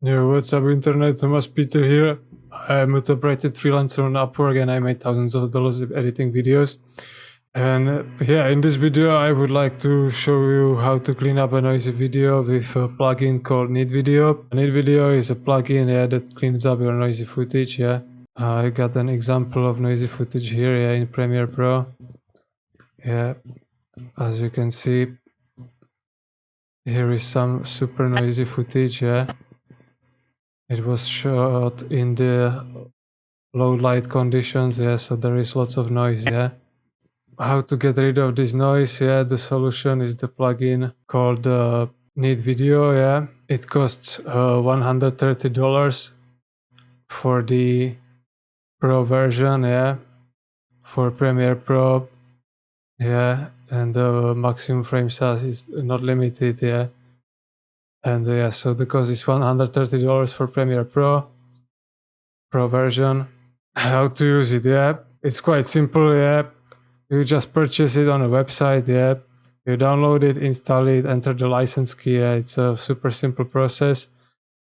Yo, what's up internet, Tomas Peter here. I'm a top-rated freelancer on Upwork and I made thousands of dollars editing videos. And yeah, in this video I would like to show you how to clean up a noisy video with a plugin called Neat Video. Neat Video is a plugin that cleans up your noisy footage. I got an example of noisy footage here in Premiere Pro. As you can see, here is some super noisy footage. It was shot in the low light conditions, so there is lots of noise, How to get rid of this noise, the solution is the plugin called Neat Video, It costs $130 for the Pro version, for Premiere Pro, and the maximum frame size is not limited, And so the cost is $130 for Premiere Pro version. How to use it, It's quite simple, You just purchase it on a website, You download it, install it, enter the license key, It's a super simple process,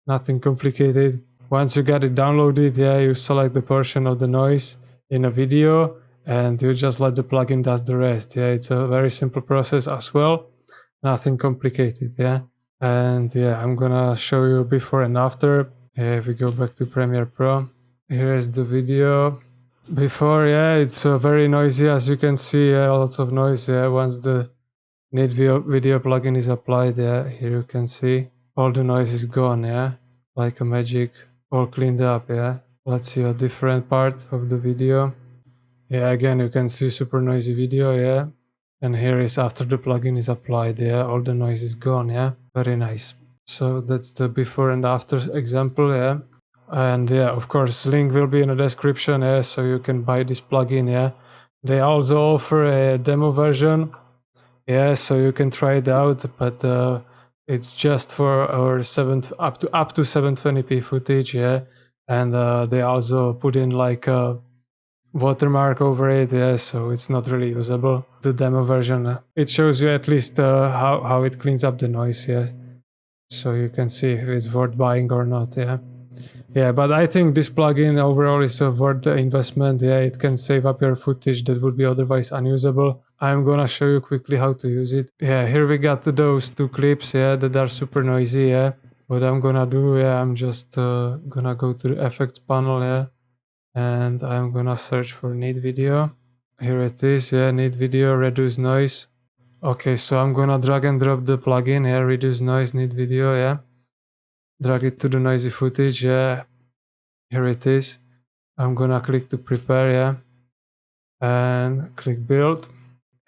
nothing complicated. Once you get it downloaded, you select the portion of the noise in a video and you just let the plugin does the rest, It's a very simple process as well, nothing complicated, And I'm gonna show you before and after. If we go back to Premiere Pro, here's the video. Before, it's very noisy, as you can see, lots of noise. Once the Neat Video plugin is applied, here you can see all the noise is gone, like a magic, all cleaned up, Let's see a different part of the video. Again, you can see super noisy video, And here is after the plugin is applied, all the noise is gone, Very nice. So that's the before and after example, And of course, link will be in the description, so you can buy this plugin, They also offer a demo version, so you can try it out, but it's just for our up to 720p footage, And they also put in like a watermark over it, so it's not really usable. The demo version, it shows you at least how it cleans up the noise, so you can see if it's worth buying or not, but I think this plugin overall is worth the investment, it can save up your footage that would be otherwise unusable. I'm gonna show you quickly how to use it. Here we got those two clips, that are super noisy, What I'm gonna do, I'm just gonna go to the effects panel, and I'm gonna search for Neat Video. Here it is, Neat Video, reduce noise. Okay, so I'm gonna drag and drop the plugin, reduce noise, Neat Video, Drag it to the noisy footage, Here it is. I'm gonna click to prepare, And click build.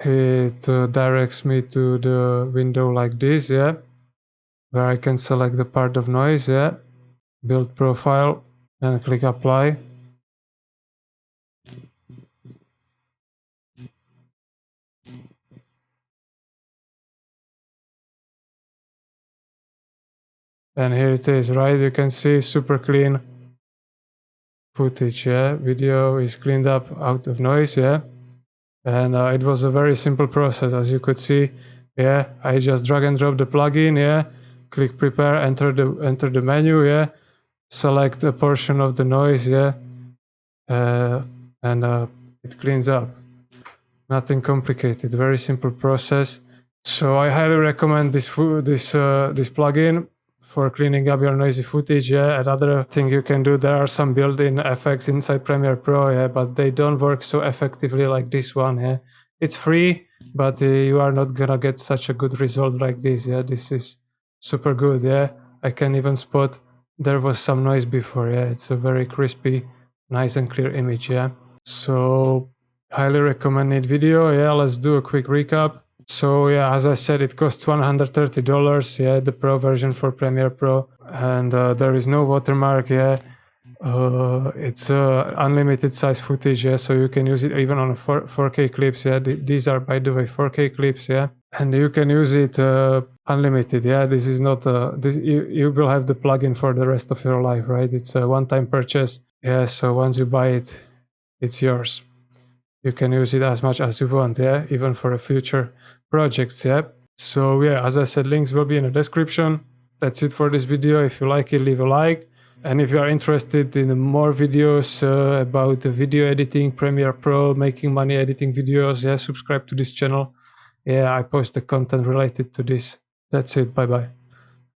It directs me to the window like this, Where I can select the part of noise, Build profile, and click apply. And here it is, right? You can see super clean footage, Video is cleaned up out of noise, And it was a very simple process, as you could see, I just drag and drop the plugin, Click prepare, enter the menu, Select a portion of the noise, And it cleans up. Nothing complicated, very simple process. So I highly recommend this plugin for cleaning up your noisy footage, Another thing you can do, there are some built-in effects inside Premiere Pro, but they don't work so effectively like this one, It's free, but you are not gonna get such a good result like this, This is super good, I can even spot there was some noise before, It's a very crispy, nice and clear image, So highly recommend Neat Video, Let's do a quick recap. So as I said, it costs $130, the Pro version for Premiere Pro, and there is no watermark, It's unlimited size footage, so you can use it even on 4K clips, These are, by the way, 4K clips, And you can use it unlimited, This is not you will have the plugin for the rest of your life, right? It's a one-time purchase, So once you buy it, it's yours. You can use it as much as you want, even for a future projects, So as I said, links will be in the description. that's it for this video. If you like it, leave a like. And if you are interested in more videos about video editing, Premiere Pro, making money editing videos, yeah, subscribe to this channel. Yeah, I post the content related to this. That's it. Bye bye.